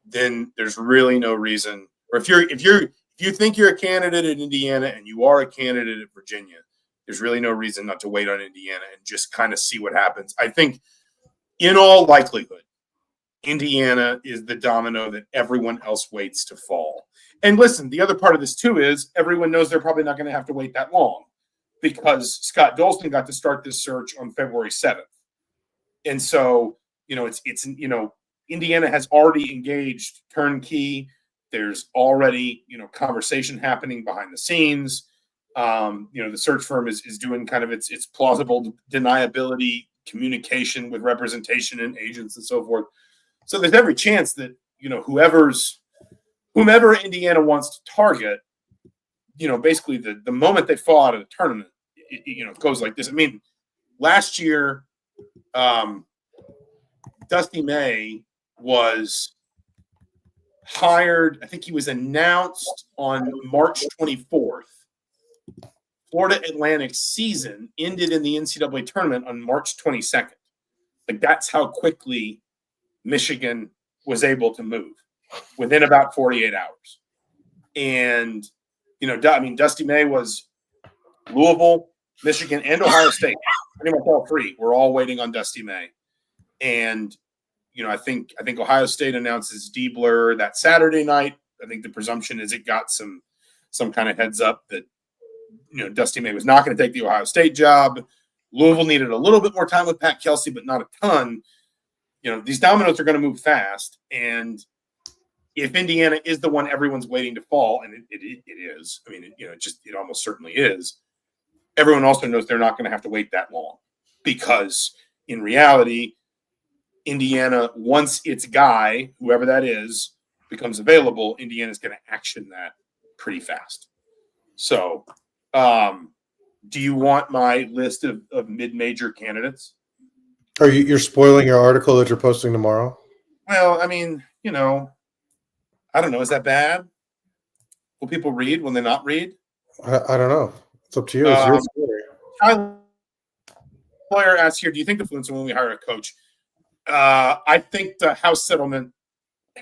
then there's really no reason. Or if you think you're a candidate at Indiana and you are a candidate at Virginia, there's really no reason not to wait on Indiana and just kind of see what happens. I think, in all likelihood, Indiana is the domino that everyone else waits to fall. And listen, the other part of this too is everyone knows they're probably not going to have to wait that long, because Scott Dolson got to start this search on February 7th. And so, Indiana has already engaged turnkey. There's already, conversation happening behind the scenes. The search firm is doing kind of its plausible deniability communication with representation and agents and so forth. So there's every chance that, whomever Indiana wants to target, basically the moment they fall out of the tournament, it goes like this. I mean, last year, Dusty May was hired. I think he was announced on March 24th. Florida Atlantic's season ended in the NCAA tournament on March 22nd. Like, that's how quickly Michigan was able to move, within about 48 hours. And, Dusty May was Louisville, Michigan, and Ohio State. Pretty much all three. We're all waiting on Dusty May. And, I think Ohio State announces Diebler that Saturday night. I think the presumption is it got some kind of heads up that Dusty May was not going to take the Ohio State job. Louisville needed a little bit more time with Pat Kelsey, but not a ton. These dominoes are going to move fast. And if Indiana is the one everyone's waiting to fall, and it is, I mean, it almost certainly is, everyone also knows they're not going to have to wait that long, because in reality, Indiana, once its guy, whoever that is, becomes available, Indiana's going to action that pretty fast. So, do you want my list of mid-major candidates? You're spoiling your article that you're posting tomorrow? Well, I mean, I don't know. Is that bad? Will people read? Will they not read? I don't know. It's up to you. It's your story. Tyler asks here, do you think the influence when we hire a coach? I think the house settlement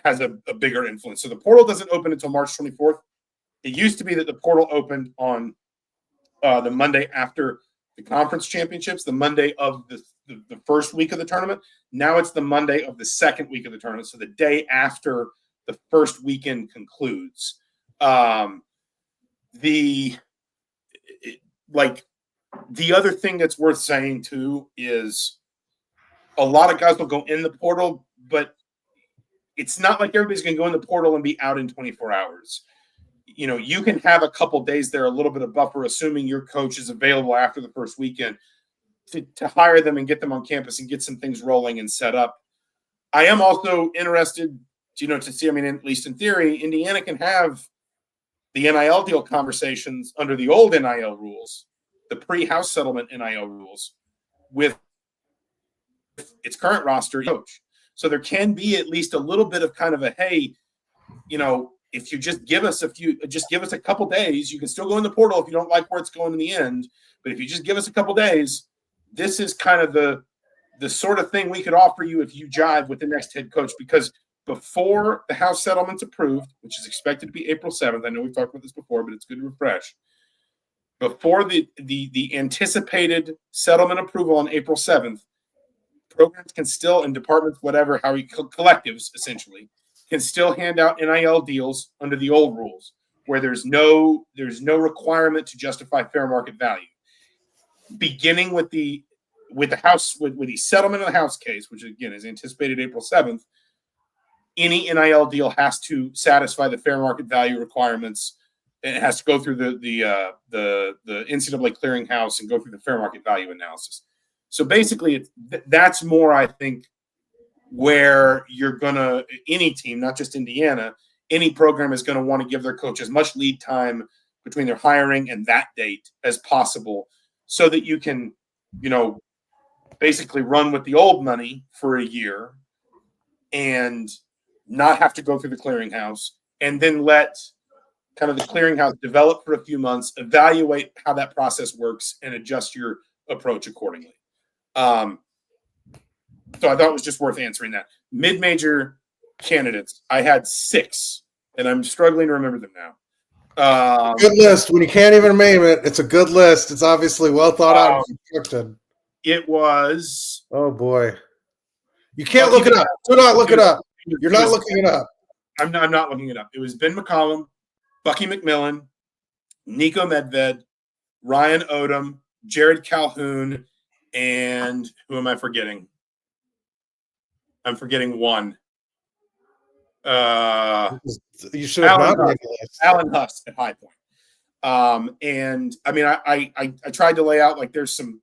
has a bigger influence. So the portal doesn't open until March 24th. It used to be that the portal opened on the Monday after the conference championships, the Monday of the first week of the tournament. Now it's the Monday of the second week of the tournament, so the day after the first weekend concludes. The other thing that's worth saying too is a lot of guys will go in the portal, but it's not like everybody's going to go in the portal and be out in 24 hours. You can have a couple days there, a little bit of buffer, assuming your coach is available after the first weekend to hire them and get them on campus and get some things rolling and set up. I am also interested, to see, I mean, at least in theory, Indiana can have the NIL deal conversations under the old NIL rules, the pre-house settlement NIL rules, with its current roster coach. So there can be at least a little bit of kind of a, hey, if you just give us a couple days, you can still go in the portal if you don't like where it's going in the end. But if you just give us a couple days, this is kind of the sort of thing we could offer you if you jive with the next head coach. Because before the house settlement's approved, which is expected to be April 7th, I know we've talked about this before, but it's good to refresh. Before the anticipated settlement approval on April 7th, programs can still, in departments, whatever, collectives essentially, can still hand out NIL deals under the old rules, where there's no requirement to justify fair market value. Beginning with the settlement of the house case, which again is anticipated April 7th, any NIL deal has to satisfy the fair market value requirements. It has to go through the NCAA clearinghouse and go through the fair market value analysis. So basically, that's more, I think, where you're gonna, any team, not just Indiana, any program is going to want to give their coach as much lead time between their hiring and that date as possible, so that you can, basically run with the old money for a year and not have to go through the clearinghouse, and then let kind of the clearinghouse develop for a few months, evaluate how that process works, and adjust your approach accordingly. So I thought it was just worth answering that. Mid-major candidates, I had 6, and I'm struggling to remember them now. Good list. When you can't even name it, it's a good list. It's obviously well thought out and constructed. It was. Oh boy, you can't look it up. Do not look it up. You're not looking it up. I'm not looking it up. It was Ben McCollum, Bucky McMillan, Nico Medved, Ryan Odom, Jared Calhoun, and who am I forgetting? I'm forgetting one. You should have not made the list. Alan Huss at High Point. And I mean, I tried to lay out, like, there's some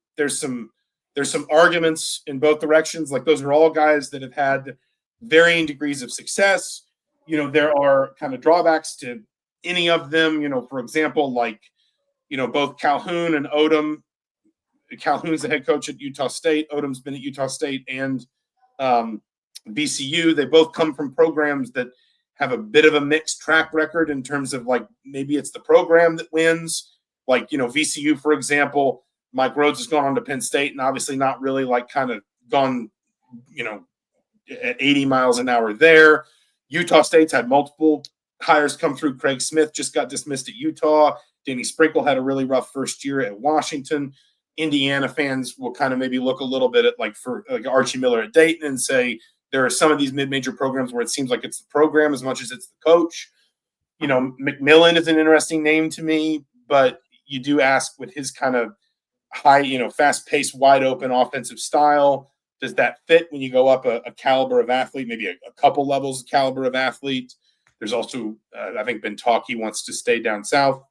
arguments in both directions. Like, those are all guys that have had varying degrees of success. There are kind of drawbacks to any of them. For example, like, both Calhoun and Odom. Calhoun's the head coach at Utah State. Odom's been at Utah State and VCU. They both come from programs that have a bit of a mixed track record in terms of, like, maybe it's the program that wins. Like, VCU, for example, Mike Rhodes has gone on to Penn State and obviously not really, like, kind of gone, at 80 miles an hour there. Utah State's had multiple hires come through. Craig Smith just got dismissed at Utah. Danny Sprinkle had a really rough first year at Washington. Indiana fans will kind of maybe look a little bit at, like, for like Archie Miller at Dayton and say there are some of these mid-major programs where it seems like it's the program as much as it's the coach. McMillan is an interesting name to me, but you do ask, with his kind of high, fast-paced, wide-open offensive style, does that fit when you go up a caliber of athlete, maybe a couple levels of caliber of athlete? There's also, I think, been talk he wants to stay down south.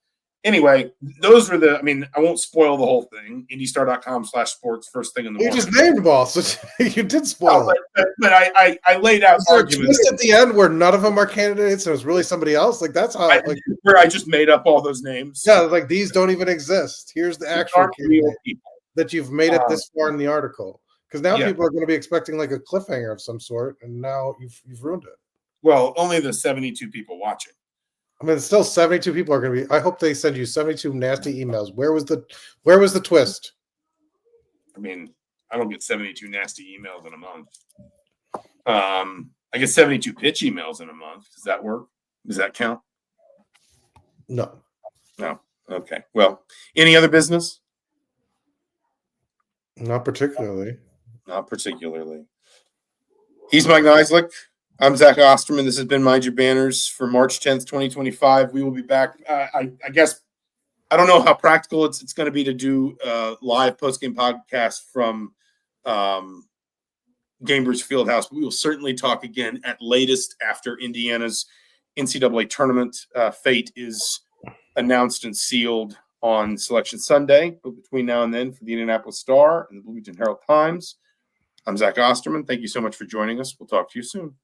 Anyway, those were I won't spoil the whole thing. IndyStar.com/sports, first thing in the morning. You just named them all, so you did spoil it. But I laid out arguments. Just at the end where none of them are candidates, and it was really somebody else. Like that's how. Where I just made up all those names. Yeah, like these don't even exist. Here's the actual candidate that you've made it this far in the article. Because now people are going to be expecting like a cliffhanger of some sort, and now you've ruined it. Well, only the 72 people watching. I mean, still 72 people are going to be. I hope they send you 72 nasty emails. Where was the twist? I mean, I don't get 72 nasty emails in a month. I get 72 pitch emails in a month. Does that work? Does that count? No. Okay. Well, any other business? Not particularly. Not particularly. He's Mike Niziolek. I'm Zach Osterman. This has been Mind Your Banners for March 10th, 2025. We will be back. I guess I don't know how practical it's going to be to do live post-game podcast from Gainbridge Fieldhouse, but we will certainly talk again at latest after Indiana's NCAA tournament fate is announced and sealed on Selection Sunday. But between now and then, for the Indianapolis Star and the Bloomington Herald Times, I'm Zach Osterman. Thank you so much for joining us. We'll talk to you soon.